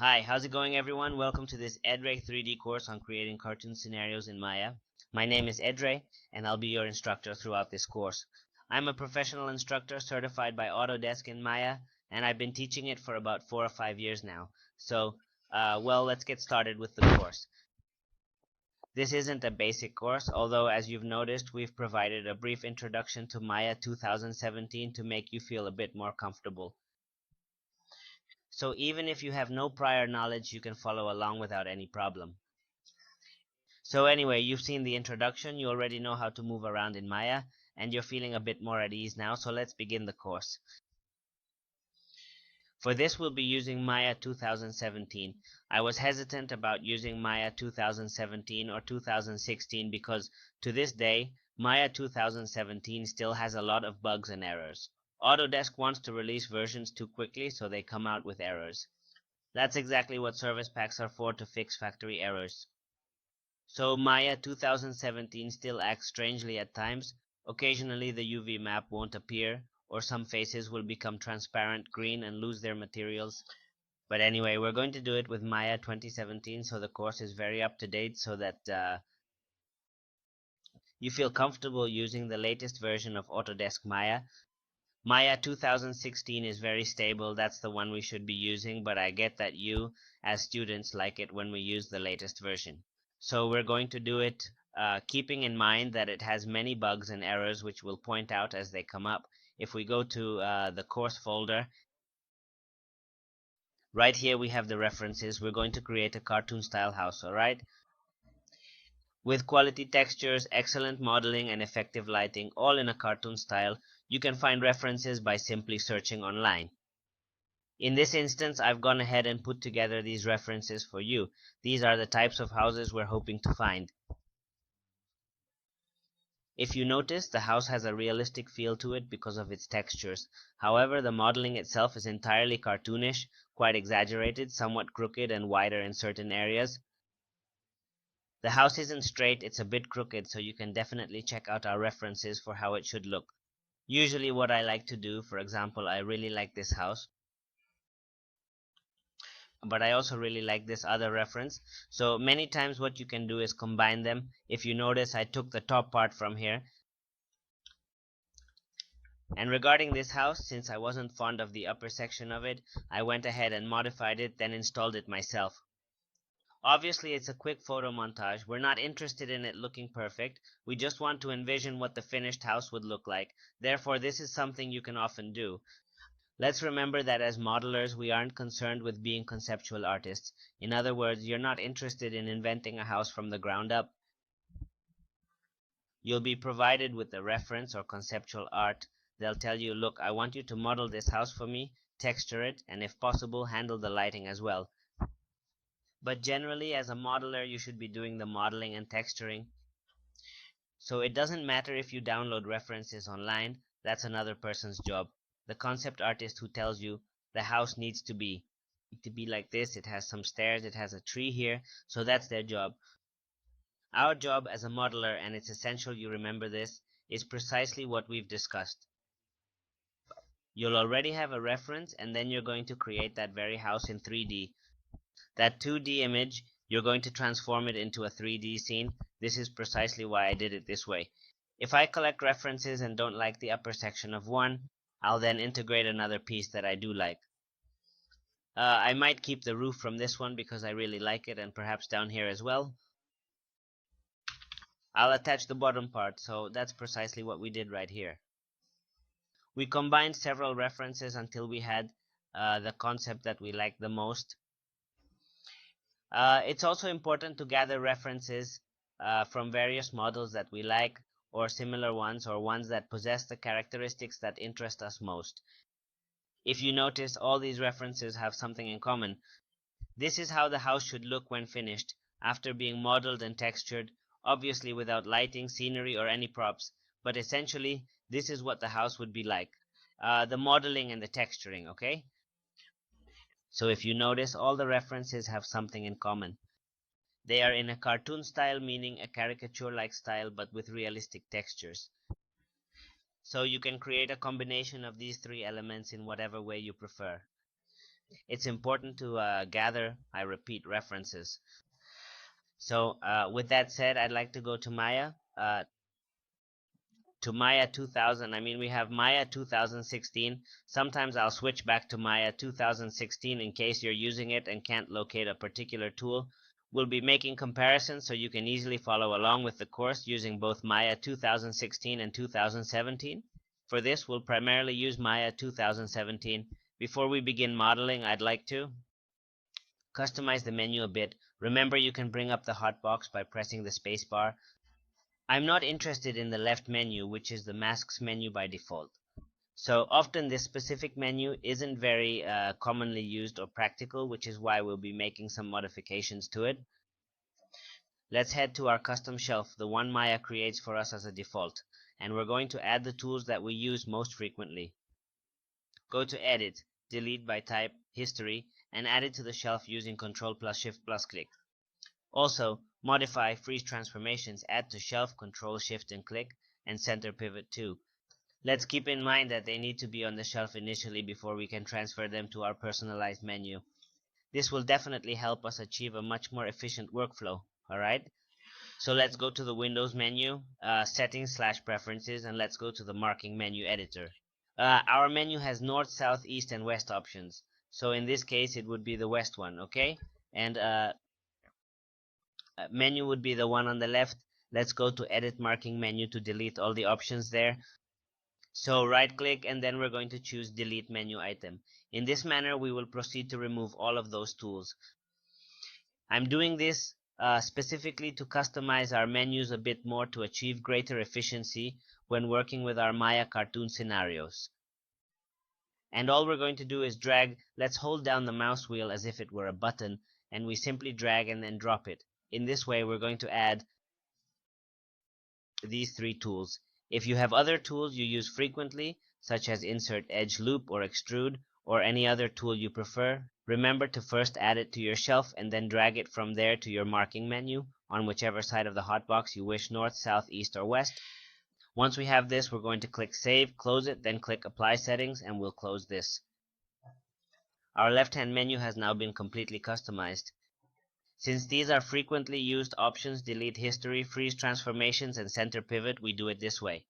Hi, how's it going everyone? Welcome to this Edray 3D course on creating cartoon scenarios in Maya. My name is Edray and I'll be your instructor throughout this course. I'm a professional instructor certified by Autodesk in Maya and I've been teaching it for about 4 or 5 years now. Let's get started with the course. This isn't a basic course, although as you've noticed, we've provided a brief introduction to Maya 2017 to make you feel a bit more comfortable. So even if you have no prior knowledge, you can follow along without any problem. So anyway, you've seen the introduction, you already know how to move around in Maya, and you're feeling a bit more at ease now, so let's begin the course. For this we'll be using Maya 2017. I was hesitant about using Maya 2017 or 2016 because to this day, Maya 2017 still has a lot of bugs and errors. Autodesk wants to release versions too quickly, so they come out with errors. That's exactly what service packs are for, to fix factory errors. So Maya 2017 still acts strangely at times. Occasionally the UV map won't appear, or some faces will become transparent green and lose their materials. But anyway, we're going to do it with Maya 2017, so the course is very up to date so that you feel comfortable using the latest version of Autodesk Maya. Maya 2016 is very stable, that's the one we should be using, but I get that you, as students, like it when we use the latest version. So we're going to do it keeping in mind that it has many bugs and errors which we'll point out as they come up. If we go to the course folder, right here we have the references. We're going to create a cartoon style house, alright? With quality textures, excellent modeling, and effective lighting, all in a cartoon style, you can find references by simply searching online. In this instance, I've gone ahead and put together these references for you. These are the types of houses we're hoping to find. If you notice, the house has a realistic feel to it because of its textures. However, the modeling itself is entirely cartoonish, quite exaggerated, somewhat crooked and wider in certain areas. The house isn't straight, it's a bit crooked, so you can definitely check out our references for how it should look. Usually what I like to do, for example, I really like this house, but I also really like this other reference. So many times what you can do is combine them. If you notice, I took the top part from here. And regarding this house, since I wasn't fond of the upper section of it, I went ahead and modified it, then installed it myself. Obviously, it's a quick photo montage. We're not interested in it looking perfect. We just want to envision what the finished house would look like. Therefore, this is something you can often do. Let's remember that as modelers, we aren't concerned with being conceptual artists. In other words, you're not interested in inventing a house from the ground up. You'll be provided with a reference or conceptual art. They'll tell you, look, I want you to model this house for me, texture it, and if possible, handle the lighting as well. But generally, as a modeler, you should be doing the modeling and texturing. So it doesn't matter if you download references online, that's another person's job. The concept artist who tells you the house needs to be like this, it has some stairs, it has a tree here, so that's their job. Our job as a modeler, and it's essential you remember this, is precisely what we've discussed. You'll already have a reference, and then you're going to create that very house in 3D. That 2D image, you're going to transform it into a 3D scene. This is precisely why I did it this way. If I collect references and don't like the upper section of one, I'll then integrate another piece that I do like. I might keep the roof from this one because I really like it, and perhaps down here as well. I'll attach the bottom part, so that's precisely what we did right here. We combined several references until we had the concept that we liked the most. It's also important to gather references from various models that we like, or similar ones, or ones that possess the characteristics that interest us most. If you notice, all these references have something in common. This is how the house should look when finished, after being modeled and textured, obviously without lighting, scenery, or any props, but essentially, this is what the house would be like. The modeling and the texturing, okay? So if you notice, all the references have something in common. They are in a cartoon style, meaning a caricature-like style, but with realistic textures. So you can create a combination of these three elements in whatever way you prefer. it's important to gather, I repeat, references. So with that said, I'd like to go to Maya. To Maya 2000. We have Maya 2016. Sometimes I'll switch back to Maya 2016 in case you're using it and can't locate a particular tool. We'll be making comparisons so you can easily follow along with the course using both Maya 2016 and 2017. For this, we'll primarily use Maya 2017. Before we begin modeling, I'd like to customize the menu a bit. Remember, you can bring up the hotbox by pressing the spacebar. I'm not interested in the left menu, which is the masks menu by default. So often this specific menu isn't very commonly used or practical, which is why we'll be making some modifications to it. Let's head to our custom shelf, the one Maya creates for us as a default, and we're going to add the tools that we use most frequently. Go to Edit, Delete by Type, History, and add it to the shelf using Ctrl plus Shift plus Click. Also, modify freeze transformations, add to shelf, Control Shift and click, and center pivot too. Let's keep in mind that they need to be on the shelf initially before we can transfer them to our personalized menu. This will definitely help us achieve a much more efficient workflow, alright? So let's go to the Windows menu, Settings/Preferences, and let's go to the Marking Menu Editor. Our menu has North, South, East, and West options. So in this case, it would be the West one, okay? And menu would be the one on the left. Let's go to Edit Marking Menu to delete all the options there. So right click and then we're going to choose Delete Menu Item. In this manner, we will proceed to remove all of those tools. I'm doing this specifically to customize our menus a bit more to achieve greater efficiency when working with our Maya cartoon scenarios. And all we're going to do is drag. Let's hold down the mouse wheel as if it were a button, and we simply drag and then drop it. In this way, we're going to add these three tools. If you have other tools you use frequently, such as Insert Edge Loop or Extrude, or any other tool you prefer, remember to first add it to your shelf and then drag it from there to your marking menu on whichever side of the hotbox you wish, north, south, east, or west. Once we have this, we're going to click Save, close it, then click Apply Settings, and we'll close this. Our left-hand menu has now been completely customized. Since these are frequently used options, delete history, freeze transformations, and center pivot, we do it this way.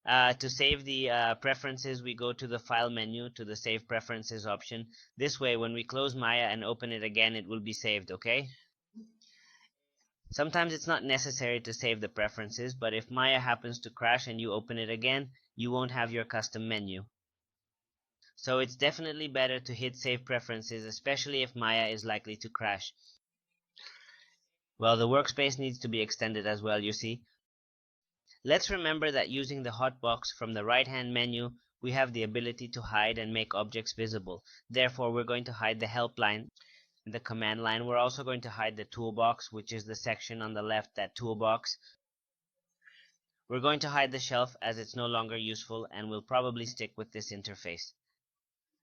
To save the preferences, we go to the File menu to the Save Preferences option. This way, when we close Maya and open it again, it will be saved, okay? Sometimes it's not necessary to save the preferences, but if Maya happens to crash and you open it again, you won't have your custom menu. So it's definitely better to hit Save Preferences, especially if Maya is likely to crash. Well, the workspace needs to be extended as well, you see. Let's remember that using the hotbox from the right-hand menu, we have the ability to hide and make objects visible. Therefore, we're going to hide the help line, the command line. We're also going to hide the toolbox, which is the section on the left, that toolbox. We're going to hide the shelf as it's no longer useful, and we'll probably stick with this interface.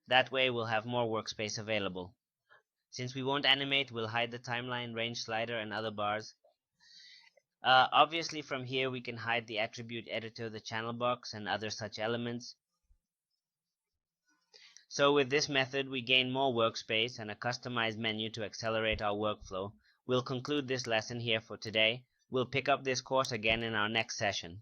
That way we'll have more workspace available. Since we won't animate, we'll hide the timeline, range slider, and other bars. Obviously from here we can hide the attribute editor, the channel box, and other such elements. So with this method we gain more workspace and a customized menu to accelerate our workflow. We'll conclude this lesson here for today. We'll pick up this course again in our next session.